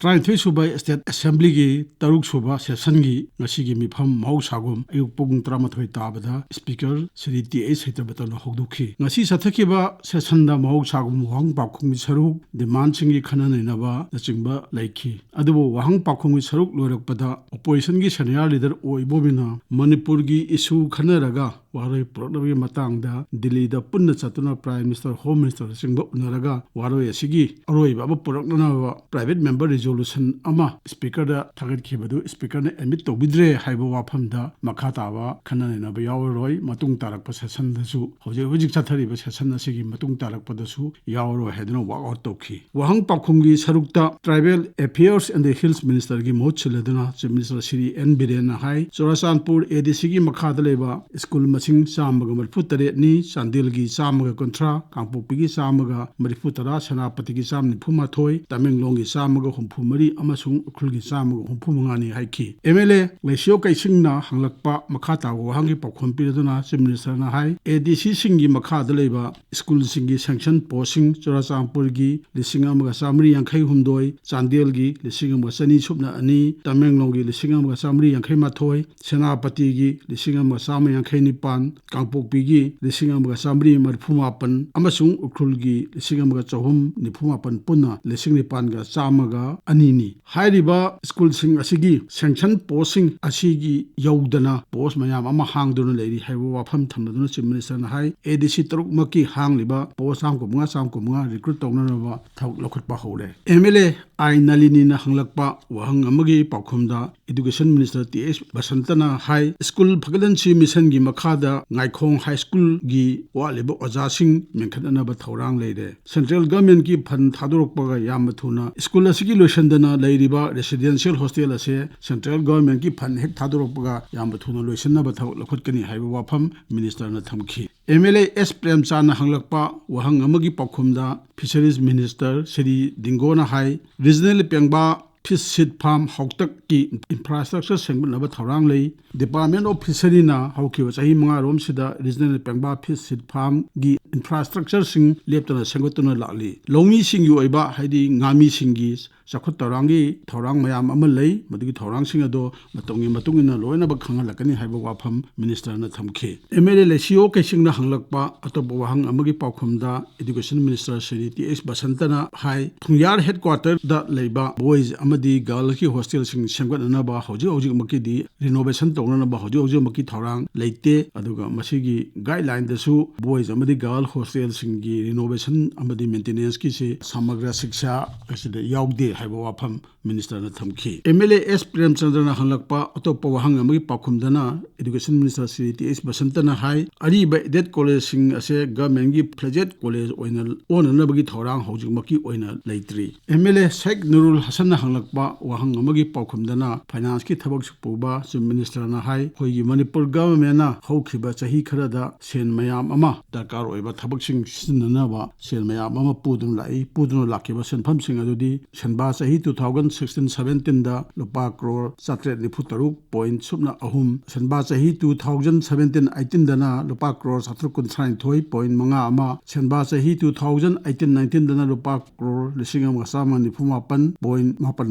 33 suba State Assembly gi taruk suba session gi ngasi gi mifam mahusagum ayuk pung 13 tabada Speaker Sri T.A. Saitabatan hogdukhi ngasi sathakiba session da mahusagum wahang pakhung mi saruk demand singi khananainaba nachingba laikhi adubu wahang pakhung mi saruk loirakpada opposition gi senior leader oibomina Manipur gi issue khanaraga waroi problem gi matangda Delhi da punna chatuna Prime Minister Home Minister singba unaraga waroi asigi aroi ba purakna private member resolution ama speaker da target khibadu speaker ne admit to bidre haibo wafam da makhata wa khanana ba yawroi matung tarak pa session da su hojik chathari ba session asigi matung tarak pa da su yawro hedno walk out tokhi wahang pakhungi sarukta tribal affairs and the hills minister gi moch chiladuna chief minister Sri N Biren hai Chorasanpur ADC gi makhada leba school maching samaga marfutare ni Chandil gi samaga kontra Kangpokpi gi samaga marifutara Senapati gi sam ni phuma thoi Tamenglong gi samaga humpu mari amasung ukhul gi samaga humpu mangani haiki MLA Lesio Kaisingna hanglakpa makhata wahangi pakhom piraduna chief minister na hai ADC singi makhada leba school singi sanction posting Chorasanpur gi lisingamaga samri yankhai humdoi Chandil gi lisingamaga sani subna ani Tamenglong gi lisingamaga samri yankhai mathoi Senapati gi lisingamaga samri yankhai nipan Kangpokpi gi lisingamaga samri marfumapan amasung ukhul gi lisingamaga chahum nifumapan punna lising nipan ga chamaga anini hairiba school sing asigi sanction posting asigi yaudana post mayam ama hangduna leiri haiwa wafam thamduna chief minister na hai ADC taruk maki hangliba post sam ko mga recruit tawna ba thak lokhutpa hole MLA ai nalini na hanglakpa wahang amagi pakhumda education minister TS Basantana hai school phagadanchi mission gi makhada ngaikhong high school gi waliba oja sing menkhatana ba thorang leire central government ki fund thadorokpa ga yam thuna school asigi loisandana leiriba residential hostel ase central government ki fund hek thadorokpa ga yam thuna loisanna ba thak lokhotkani haiba wafam minister na thamki MLA S Premchand hanglakpa wahang amagi pakhumda fisheries minister Sri Dingona hai regional pengba fish seed farm hautak ki infrastructure sengbanaba thorang lei Department of Fishery na haukiwa chahi 5 rom sida regional pengba fish seed farm gi infrastructure sing leptana sengotuna lakli longmi sing yu oiba haidi ngami singi chakhut tarangi thorang mayam amal lei madigi thorang sing ado matungina loina ba khangalakani haiba wafam minister na thamki MLA Lesio Kaising na hanglakpa atop wahang amagi pakhumda education minister Sri TS Basantana hai Phungyar headquarter da leiba boys amadi girl ki hostel sing sengwanana ba hoji maki di renovation tawna ba hoji maki thorang leite aduga masigi guideline da su boys amadi girl hostel sing gi renovation amadi maintenance ki se samagra shiksha asida yaugde haiba wafam minister na thamki MLA S Premchandra na hanglakpa atop wahang amagi pakhumdana education minister Sri TS Basantana hai ariba det college sing ase government gi pledged college oinal onanabagi thorang hoji maki oina leitri MLA Sheikh Nurul Hasan na hanglakpa wahang amagi pakhumdana finance ki thabak supuba chief minister na hai hoigi Manipur government na hokhiba chahi kharada sen mayam ama darkar oiba thabak sing sinna ba sen mayam ama pudun lakiba senpham sing adudi senba chahi 2016-17 da lupa crore chatret nifutaruk point subna ahum senba chahi 2017-18 dana lupa crore satruk kunthrain thoi point manga ama senba chahi 2018-19 dana lupa crore lisingam gasama nifumapan point mapan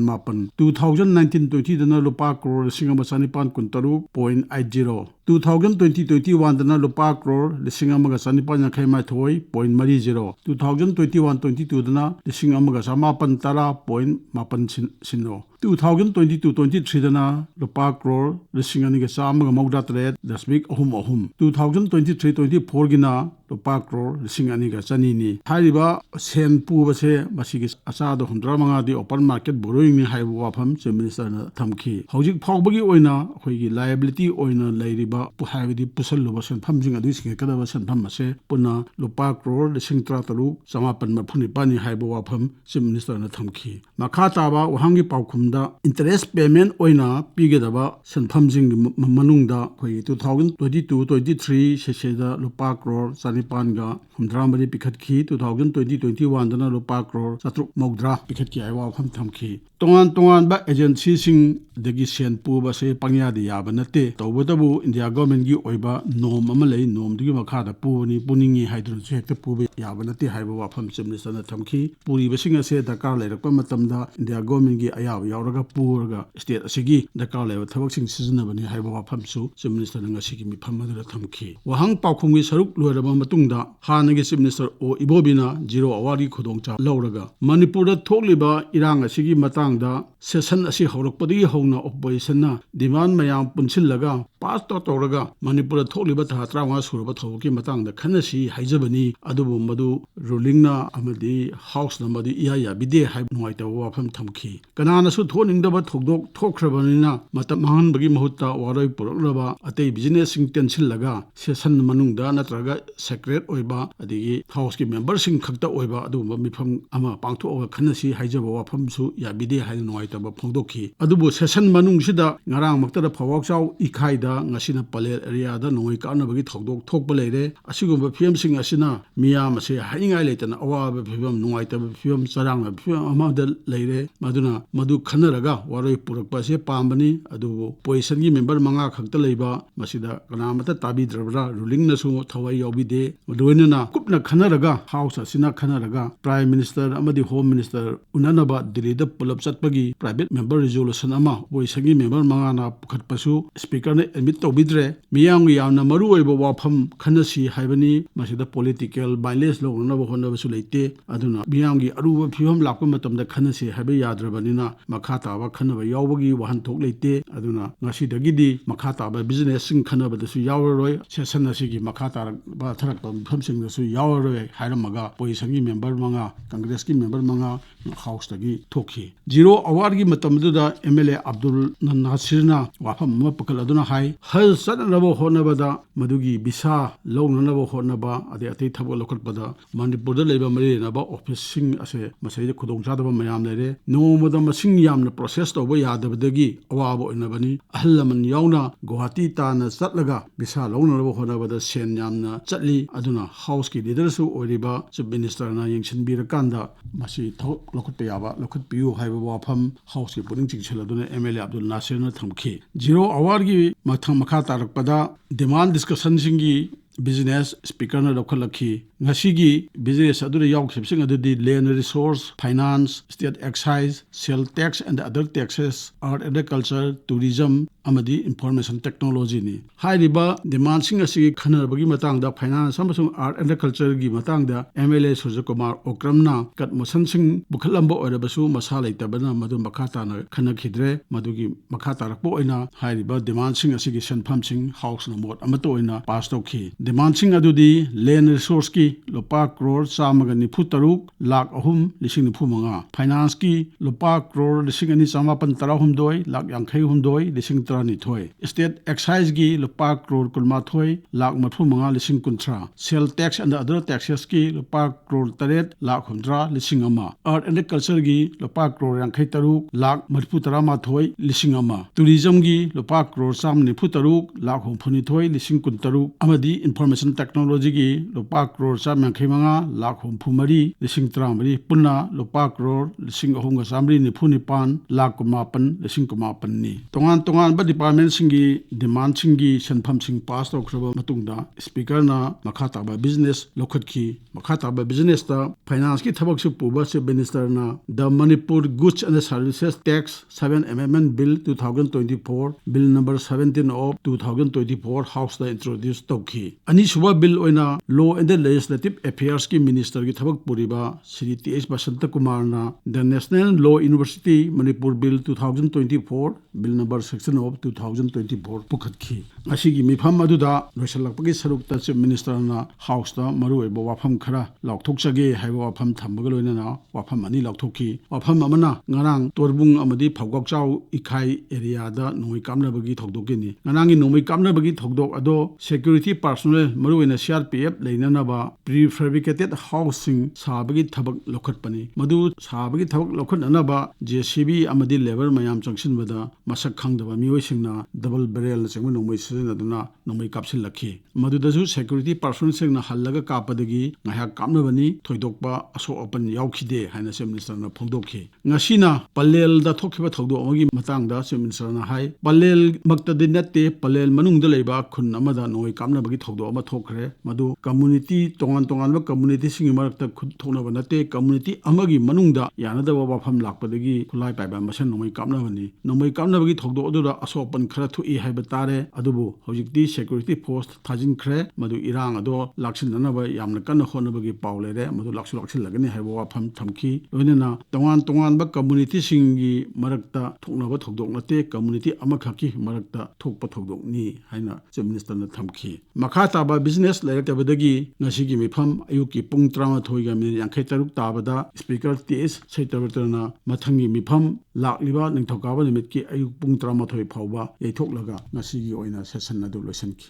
2019-20 dana lupa crore lisingam sanipan kuntaruk point 80 2020-21 dana lupa crore lisingam sanipan yakhai mai thoi point 30 2021-22 dana lisingam samapan tara point mapan sino 2022-23 dana lupa crore lisingani ga samaga mawda tret dasmik ahum 2023-24 gina lupa crore lisingani ga chani ni hariba sen pubase masigi asada 100 di open market borrowing ni haibu wafam chief minister na thamki hojik phawbagi oina khoigi liability oina leiriba haibidi pusalluba senpham jing adu singe kadaba senpham ase puna lupa crore lising trataru samapan mapuni pani haibu wafam chief minister na thamki makha taba wahangi pawkhum ꯃꯇꯝꯗ interest payment ꯑꯣꯏꯅ ꯄꯤꯒꯗꯕ ꯁꯦꯟꯐꯝꯁꯤꯡꯒꯤ ꯃꯅꯨꯡꯗ ꯑꯩꯈꯣꯏꯒꯤ 2022-23 ꯁꯤꯁꯤꯗ ꯂꯨꯄꯥ ꯀ꯭ꯔꯣꯔ 963 ꯄꯤꯈꯠꯈꯤ, 2020-21ꯗꯅ ꯂꯨꯄꯥ ꯀ꯭ꯔꯣꯔ 790 ꯄꯤꯈꯠꯈꯤ ꯍꯥꯏꯕ ꯋꯥꯐꯝ ꯊꯝꯈꯤ꯫ ꯇꯣꯉꯥꯟꯕ ꯑꯦꯖꯦꯟꯁꯤꯁꯤꯡꯗꯒꯤ ꯁꯦꯟ ꯄꯨꯕꯁꯦ ꯄꯪꯌꯥꯗ ꯌꯥꯕ ꯅꯠꯇꯦ, ꯇꯧꯕꯇꯕꯨ ꯏꯟꯗꯤꯌꯥ ꯒꯣꯔꯃꯦꯟꯒꯤ ꯑꯣꯏꯕ ꯅꯣꯝ ꯑꯃ ꯂꯩ, ꯅꯣꯝꯗꯨꯒꯤ ꯃꯈꯥꯗ ꯄꯨꯕꯅꯤ, ꯄꯨꯅꯤꯡꯉꯤ ꯍꯥꯏꯗꯨꯅꯁꯨ ꯍꯦꯛꯇ ꯄꯨꯕ ꯌꯥꯕ ꯅꯠꯇꯦ ꯍꯥꯏꯕ ꯋꯥꯐꯝ ꯆꯤꯐ ꯃꯤꯅꯤꯁꯇꯔꯅ ꯊꯝꯈꯤ꯫ ꯄꯨꯔꯤꯕꯁꯤꯡ ꯑꯁꯦ ꯗꯔꯀꯥꯔ ꯂꯩꯔꯛꯄ ꯃꯇꯝꯗ ꯏꯟꯗꯤꯌꯥ ꯒꯣꯔꯃꯦꯟꯒꯤ ꯑꯌꯥꯕ ꯌꯥꯎꯔꯒ ꯄꯨꯔꯒ ꯁ꯭ꯇꯦꯠ ꯑꯁꯤꯒꯤ ꯗꯔꯀꯥꯔ ꯂꯩꯕ ꯊꯕꯛꯁꯤꯡ ꯁꯤꯖꯤꯟꯅꯕꯅꯤ ꯍꯥꯏꯕ ꯋꯥꯐꯝꯁꯨ ꯆꯤꯐ ꯃꯤꯅꯤꯁꯇꯔꯅ ꯉꯁꯤꯒꯤ ꯃꯤꯐꯝ ꯑꯗꯨꯗ ꯊꯝꯈꯤ꯫ ꯋꯥꯍꯪ ꯄꯥꯎꯈꯨꯝꯒꯤ ꯁꯔꯨꯛ ꯂꯣꯏꯔꯕ ꯃꯇꯨꯡꯗ ꯍꯥꯟꯅꯒꯤ ꯆꯤꯐ ꯃꯤꯅꯤꯁꯇꯔ ꯑꯣ ꯏꯕꯣꯕꯤꯅ ꯖꯤꯔꯣ ꯑꯋꯥꯔꯒꯤ ꯈꯨꯗꯣꯡꯆꯥꯕ ꯂꯧꯔꯒ ꯃꯅꯤꯄꯨꯔꯗ ꯊꯣꯛꯂꯤꯕ ꯏꯔꯥꯡ ꯑꯁꯤꯒꯤ ꯃꯇꯥꯡꯗ ꯁꯦꯁꯟ ꯑꯁꯤ ꯍꯧꯔꯛꯄꯗꯒꯤ ꯍꯧꯅ ꯑꯣꯄꯣꯖꯤꯁꯟꯅ ꯗꯤꯃꯥꯟ ꯃꯌꯥꯝ ꯄꯨꯟꯁꯤꯜꯂꯒ ꯄꯥꯁ ꯇꯧꯔꯒ ꯃꯅꯤꯄꯨꯔꯗ ꯊꯣꯛꯂꯤꯕ ꯊꯥ 35 ꯁꯨꯔꯕ ꯊꯧꯗꯣꯛꯀꯤ ꯃꯇꯥꯡꯗ ꯈꯟꯅꯁꯤ ꯍꯥꯏꯖꯕꯅꯤ, ꯑꯗꯨꯕꯨ ꯃꯗꯨ ꯔꯨꯂꯤꯡꯅ ꯑꯃꯗꯤ ꯍꯥꯎꯁꯅ ꯃꯗꯨ ꯏꯌꯥ ꯌꯥꯕꯤꯗꯦ ꯍꯥꯏꯕ ꯅꯨꯡꯉꯥꯏꯇꯕ ꯋꯥꯐꯝ ꯊꯝꯈꯤ꯫ ꯀꯅꯥꯅꯁꯨ ꯊꯣꯛꯅꯤꯡꯗꯕ ꯊꯧꯗꯣꯛ ꯊꯣꯛꯈ꯭ꯔꯕꯅꯤꯅ ꯃꯇꯝ ꯃꯥꯡꯍꯟꯕꯒꯤ ꯃꯍꯨꯠꯇ ꯋꯥꯔꯣꯏ ꯄꯨꯔꯛꯅꯕ ꯑꯇꯩ ꯕꯤꯖꯤꯅꯦꯁꯁꯤꯡ ꯇꯦꯟꯁꯤꯜꯂꯒ ꯁꯦꯁꯟ ꯃꯅꯨꯡꯗ ꯅꯠꯇ꯭ꯔꯒ ꯁꯦꯀ꯭ꯔꯦꯠ ꯑꯣꯏꯕ ꯑꯗꯒꯤ ꯍꯥꯎꯁꯀꯤ ꯃꯦꯝꯕꯔꯁꯤꯡ ꯈꯛꯇ ꯑꯣꯏꯕ ꯑꯗꯨꯒꯨꯝꯕ ꯃꯤꯐꯝ ꯑꯃ ꯄꯥꯡꯊꯣꯛꯑꯒ ꯈꯟꯅꯁꯤ ꯍꯥꯏꯖꯕ ꯋꯥꯐꯝꯁꯨ ꯌꯥꯕꯤꯗꯦ ꯍꯥꯏꯅ ꯅꯨꯡꯉꯥꯏꯇꯕ ꯐꯣꯡꯗꯣꯛꯈꯤ꯫ ꯑꯗꯨꯕꯨ ꯁꯦꯁꯟ ꯃꯅꯨꯡꯁꯤꯗ ꯉꯔꯥꯡꯃꯛꯇꯗ ꯐꯋꯥꯛꯆꯥꯎ ꯏꯈꯥꯏꯗ, ꯉꯁꯤꯅ ꯄꯂꯦꯜ ꯑꯦꯔꯤꯌꯥꯗ ꯅꯣꯡꯃꯩ ꯀꯥꯞꯅꯕꯒꯤ ꯊꯧꯗꯣꯛ ꯊꯣꯛꯄ ꯂꯩꯔꯦ꯫ ꯑꯁꯤꯒꯨꯝꯕ ꯐꯤꯕꯝꯁꯤꯡ ꯑꯁꯤꯅ ꯃꯤꯌꯥꯝ ꯑꯁꯦ ꯍꯥꯏꯅꯤꯡꯉꯥꯏ ꯂꯩꯇꯅ ꯑꯋꯥꯕ ꯐꯤꯕꯝ, ꯅꯨꯡꯉꯥꯏꯇꯕ ꯐꯤꯕꯝ, ꯆꯔꯥꯡꯅꯕ ꯐꯤꯕꯝ ꯑꯃꯗ ꯂꯩꯔꯦ꯫ ꯃꯗꯨꯅ ꯃꯗꯨ ꯈꯟꯅꯔꯒ ꯋꯥꯔꯣꯏ ꯄꯨꯔꯛꯄ ꯑꯁꯤ ꯄꯥꯝꯕꯅꯤ, ꯑꯗꯨꯕꯨ ꯄꯣꯖꯤꯁꯟꯒꯤ ꯃꯦꯝꯕꯔ 5 ꯈꯛꯇ ꯂꯩꯕ ꯃꯁꯤꯗ ꯀꯅꯥꯃꯠꯇ ꯇꯥꯕꯤꯗ꯭ꯔꯕ꯭ꯔꯥ, ꯔꯨꯂꯤꯡꯅꯁꯨ ꯊꯋꯥꯏ ꯌꯥꯎꯕꯤꯗꯦ꯫ ꯂꯣꯏꯅꯅ ꯀꯨꯞꯅ ꯈꯟꯅꯔꯒ ꯍꯥꯎꯁ ꯑꯁꯤꯅ ꯈꯟꯅꯔꯒ ꯄ꯭ꯔꯥꯏꯝ ꯃꯤꯅꯤꯁꯇꯔ ꯑꯃꯗꯤ ꯍꯣꯝ ꯃꯤꯅꯤꯁꯇꯔ ꯎꯅꯅꯕ ꯗꯤꯜꯂꯤꯗ ꯄꯨꯂꯞ ꯆꯠꯄꯒꯤ ꯄ꯭ꯔꯥꯏꯚꯦꯠ ꯃꯦꯝꯕꯔ ꯔꯤꯖꯣꯂꯨꯁꯟ ꯑꯃ ꯑꯣꯄꯣꯖꯤꯁꯟꯒꯤ ꯃꯦꯝꯕꯔ 5ꯅ ꯄꯨꯈꯠꯄꯁꯨ ꯁ꯭ꯄꯤꯀꯔꯅ ꯑꯦꯗꯃꯤꯠ ꯇꯧꯕꯤꯗ꯭ꯔꯦ꯫ ꯃꯤꯌꯥꯝꯒꯤ ꯌꯥꯝꯅ ꯃꯔꯨꯑꯣꯏꯕ ꯋꯥꯐꯝ ꯈꯟꯅꯁꯤ ꯍꯥꯏꯕꯅꯤ, ꯃꯁꯤꯗ ꯄꯣꯂꯤꯇꯤꯀꯦꯜ ꯚꯥꯏꯂꯦꯟꯁ ꯂꯧꯅꯅꯕ ꯍꯣꯠꯅꯕꯁꯨ ꯂꯩꯇꯦ꯫ ꯑꯗꯨꯅ ꯃꯤꯌꯥꯝꯒꯤ ꯑꯔꯨꯕ ꯐꯤꯕꯝ ꯂꯥꯛꯄ ꯃꯇꯝꯗ ꯈꯟꯅꯁꯤ ꯍꯥꯏꯕ ꯌꯥꯗ꯭ꯔꯕꯅꯤꯅ ꯃꯈꯥ ꯇꯥꯕ ꯈꯟꯅꯕ ꯌꯥꯎꯕꯒꯤ ꯋꯥꯍꯟꯊꯣꯛ ꯂꯩꯇꯦ꯫ ꯑꯗꯨꯅ ꯉꯁꯤꯗꯒꯤꯗꯤ ꯃꯈꯥ ꯇꯥꯕ ꯕꯤꯖꯤꯅꯦꯁꯁꯤꯡ ꯈꯟꯅꯕꯗꯁꯨ ꯌꯥꯎꯔꯔꯣꯏ, ꯁꯦꯁꯟ ꯑꯁꯤꯒꯤ ꯃꯈꯥ ꯇꯥꯔꯛꯄ ꯑꯊꯔꯛꯄ ꯃꯤꯐꯝꯁꯤꯡꯗꯁꯨ ꯌꯥꯎꯔꯔꯣꯏ ꯍꯥꯏꯔꯝꯃꯒ ꯄꯣꯖꯤꯁꯟꯒꯤ ꯃꯦꯝꯕꯔ 5, ꯀꯪꯒ꯭ꯔꯦꯁꯀꯤ ꯃꯦꯝꯕꯔ 5 ꯍꯥꯎꯁꯇꯒꯤ ꯊꯣꯛꯈꯤ꯫ ꯖꯤꯔꯣ ꯑꯋꯥꯔꯒꯤ ꯃꯇꯝꯗꯨꯗ MLA ꯑꯕꯗꯨꯜ ꯅꯥꯁꯤꯔꯅ ꯋꯥꯐꯝ ꯑꯃ ꯄꯨꯈꯠꯂꯗꯨꯅ ꯍꯥꯏ, ꯍꯖ ꯆꯠꯅꯅꯕ ꯍꯣꯠꯅꯕꯗ, ꯃꯗꯨꯒꯤ ꯚꯤꯁꯥ ꯂꯧꯅꯅꯕ ꯍꯣꯠꯅꯕ, ꯑꯇꯩ ꯊꯕꯛ ꯂꯧꯈꯠꯄꯗ ꯃꯅꯤꯄꯨꯔꯗ ꯂꯩꯕ ꯃꯔꯤ ꯂꯩꯅꯕ ꯑꯣꯐꯤꯁꯁꯤꯡ ꯑꯁꯦ ꯃꯁꯤꯗ ꯈꯨꯗꯣꯡꯆꯥꯗꯕ ꯃꯌꯥꯝ ꯂꯩꯔꯦ꯫ ꯅꯣꯡꯃꯗ ꯃꯁꯤꯡ ꯌꯥꯝꯅ ꯄ꯭ꯔꯣꯁꯦꯁ ꯇꯧꯕ ꯌꯥꯗꯕꯗꯒꯤ ꯑꯋꯥꯕ ꯑꯣꯏꯅꯕꯅꯤ꯫ ꯑꯍꯜ ꯂꯃꯟ ꯌꯥꯎꯅ ꯒꯨꯋꯥꯍꯥꯇꯤ ꯇꯥꯟꯅ ꯆꯠꯂꯒ ꯚꯤꯁꯥ ꯂꯧꯅꯅꯕ ꯍꯣꯠꯅꯕꯗ ꯁꯦꯟ ꯌꯥꯝꯅ ꯆꯠꯂꯤ꯫ ꯑꯗꯨꯅ ꯍꯥꯎꯁꯀꯤ ꯂꯤꯗꯔꯁꯨ ꯑꯣꯏꯔꯤꯕ ꯆꯤꯐ ꯃꯤꯅꯤꯁꯇꯔꯅ ꯌꯦꯡꯁꯤꯟꯕꯤꯔꯀꯥꯟꯗ ꯃꯁꯤ ꯊꯕꯛ ꯂꯧꯈꯠꯄ ꯌꯥꯕ ꯂꯧꯈꯠꯄꯤꯌꯨ ꯍꯥꯏꯕ ꯋꯥꯐꯝ ꯍꯥꯎꯁꯀꯤ ꯄꯨꯛꯅꯤꯡ ꯆꯤꯡꯁꯤꯜꯂꯗꯨꯅ MLA ꯑꯕꯗꯨꯜ ꯅꯥꯁꯤꯔꯅ ꯊꯝꯈꯤ꯫ ꯖꯤꯔꯣ ꯑꯋꯥꯔꯒꯤ ꯃꯈꯥ ꯇꯥꯔꯛꯄꯗ ꯗꯤꯃꯥꯟ ꯗꯤꯁꯀꯁꯟꯁꯤꯡꯒꯤ ꯕꯤꯖꯤꯅꯦꯁ ꯁ꯭ꯄꯤꯀꯔꯅ ꯂꯧꯈꯠꯂꯛꯈꯤ꯫ ꯉꯁꯤꯒꯤ ꯕꯤꯖꯤꯅꯦꯁ ꯑꯗꯨꯗ ꯌꯥꯎꯈꯤꯕꯁꯤꯡ ꯑꯗꯨꯗꯤ land resources, finance, state excise, sales tax and other taxes, art and culture, tourism ꯑꯃꯗꯤ ꯏꯟꯐꯣꯔꯃꯦꯁꯟ ꯇꯦꯛꯅꯣꯂꯣꯖꯤꯅꯤ꯫ ꯍꯥꯏꯔꯤꯕ ꯗꯤꯃꯥꯟꯁꯤꯡ ꯑꯁꯤꯒꯤ ꯈꯟꯅꯕꯒꯤ ꯃꯇꯥꯡꯗ ꯐꯥꯏꯅꯥꯟꯁ ꯑꯃꯁꯨꯡ ꯑꯥꯔꯠ ꯑꯦꯟড ꯀꯜꯆꯔꯒꯤ ꯃꯇꯥꯡꯗ MLA ꯁꯨꯔꯖꯀꯨꯃꯥꯔ ꯑꯣꯀ꯭ꯔꯝꯅ ꯀꯠ ꯃꯣꯁꯟꯁꯤꯡ ꯄꯨꯈꯠꯂꯝꯕ ꯑꯣꯏꯔꯕꯁꯨ ꯃꯁꯥ ꯂꯩꯇꯕꯅ ꯃꯗꯨ ꯃꯈꯥ ꯇꯥꯅ ꯈꯟꯅꯈꯤꯗ꯭ꯔꯦ꯫ ꯃꯗꯨꯒꯤ ꯃꯈꯥ ꯇꯥꯔꯛꯄ ꯑꯣꯏꯅ ꯍꯥꯏꯔꯤꯕ ꯗꯤꯃꯥꯟꯁꯤꯡ ꯑꯁꯤꯒꯤ ꯁꯦꯟꯐꯝꯁꯤꯡ ꯍꯥꯎꯁꯅ ꯃꯣꯠ ꯑꯃꯠꯇ ꯑꯣꯏꯅ ꯄꯥꯁ ꯇꯧꯈꯤ꯫ ꯗꯤꯃꯥꯟꯁꯤꯡ ꯑꯗꯨꯗꯤ ꯂꯦꯟ ꯔꯤꯁꯣꯔꯁꯀꯤ ꯂꯨꯄꯥ ꯀ꯭ꯔꯣꯔ 193,03,095, ꯐꯥꯏꯅꯥꯟꯁꯀꯤ ꯂꯨꯄꯥ ꯀ꯭ꯔꯣꯔ 2,919,59,012, ꯁ꯭ꯇꯦꯠ ꯑꯦꯛꯁꯥꯏꯖꯒꯤ ꯂꯨꯄꯥ ꯀ꯭ꯔꯣꯔ 12,35,030, ꯁꯦꯜ ꯇꯦꯛꯁ ꯑꯦꯟড ꯑꯗꯔ ꯇꯦꯛꯁꯦꯁꯀꯤꯂꯨꯄꯥ ꯀ꯭ꯔꯣꯔ 8,70,100,000, ꯑꯥꯔꯠ ꯑꯦꯟড ꯀꯜꯆꯔꯒꯤ ꯂꯨꯄꯥ ꯀ꯭ꯔꯣꯔ 53,30,19,000, ꯇꯨꯔꯤꯖꯝꯒꯤ ꯂꯨꯄꯥ ꯀ꯭ꯔꯣꯔ 194,62,023, ꯑꯃꯗꯤ ꯏꯟꯐꯣꯔꯃꯦꯁꯟ ꯇꯦꯛꯅꯣꯂꯣꯖꯤꯒꯤ ꯂꯨꯄꯥ ꯀ꯭ꯔꯣꯔ 185,64,013, ꯄꯨꯟꯅ ꯂꯨꯄꯥ ꯀ꯭ꯔꯣꯔ 3,399,19,019,000ꯅꯤ꯫ ꯇꯣꯉꯥꯟꯕ ꯗꯤꯄꯥꯔꯠꯃꯦꯟꯠꯁꯤꯡꯒꯤ ꯗꯤꯃꯥꯟꯁꯤꯡꯒꯤ ꯁꯦꯟꯐꯝꯁꯤꯡ ꯄꯥꯁ ꯇꯧꯈ꯭ꯔꯕ ꯃꯇꯨꯡꯗ ꯁ꯭ꯄꯤꯀꯔꯅ ꯃꯈꯥ ꯇꯥꯕ ꯕꯤꯖꯤꯅꯦꯁ ꯂꯧꯈꯠꯈꯤ꯫ ꯃꯈꯥ ꯇꯥꯕ ꯕꯤꯖꯤꯅꯦꯁꯇ ꯐꯥꯏꯅꯥꯟꯁꯀꯤ ꯊꯕꯛꯁꯨ ꯄꯨꯕ ꯆꯤꯐ ꯃꯤꯅꯤꯁꯇꯔꯅ the Manipur goods and services tax 7 amendment bill 2024, bill number 17 of 2024 ꯍꯥꯎꯁꯇ ꯏꯟꯇ꯭ꯔꯣꯗ꯭ꯌꯨꯁ ꯇꯧꯈꯤ꯫ ꯑꯅꯤꯁꯨꯕ ꯕꯤꯜ ꯑꯣꯏꯅ ꯂꯣ ꯑꯦꯟড ꯂꯦꯖꯤꯁꯂꯦꯇꯤꯚ ꯑꯦꯐꯤꯌꯔꯁꯀꯤ ꯃꯤꯅꯤꯁꯇꯔꯒꯤ ꯊꯕꯛ ꯄꯨꯔꯤꯕ Shri TH Basanta ꯀꯨꯃꯥꯔꯅ the national law university Manipur bill 2024, bill number 16 of 2024 पुखत्खी असिगी मिफम अदुदा लोइसलकपगी सरुकता चीफ मिनिस्टरना हाउसता मरुओइबा वाफम खरा लाउथोकचगे हाइबा वाफम थम्बगा लोइनना वाफम अनि लाउथोकी वाफम अमना ngarang torbung amadi phawgakchau ikhai area da noi kamnabagi thokdokini nganangi noi kamnabagi thokdok ado security personnel maruina CRPF leinanaba prefabricated housing sabagi thabak lokhatpani madu sabagi thabak lokhatnaba JCB amadi labor mayam changsinbada masak khangdaba miyoisingna double barrel chengma nomoi sizinaduna nomoi kapsilakhi madudasu security personnel singna hallaga kapadagi ngahak kamnabani thoidokpa aso open yaukhide haina se minister na phongdokhi ngasina palel da thokhiba thogdo amagi matangda se minister na hai palel maktadi natte palel manungda leiba khun amada noi kamnabagi thogdo ama thokre madu community tongan tongan ba community singi marakta khud thonaba natte community amagi manungda yanada ba wafam lakpadagi khulai paiba masan nomoi kamnabagi thogdo odura asopan khara thui haiba tare adubu hojikti security force thajin khre madu irang ado laksin nanaba yamna kanna honabagi paulere madu laksin lagani haiba wafam thamki loinana tongan ba community singi marakta thoknaba thogdok nate community amakhaki marakta thokpa thogdok ni haina chief minister na thamki makha taba business laitabadagi ngasigi mifam ayuki pung 13 ga minute 53 tabada speaker TS Saitabratana mathangi mifam lakliba ningthokaba nimitki ayuk pung 13 phawba yaithoklaga ngasigi oina session adu loisanki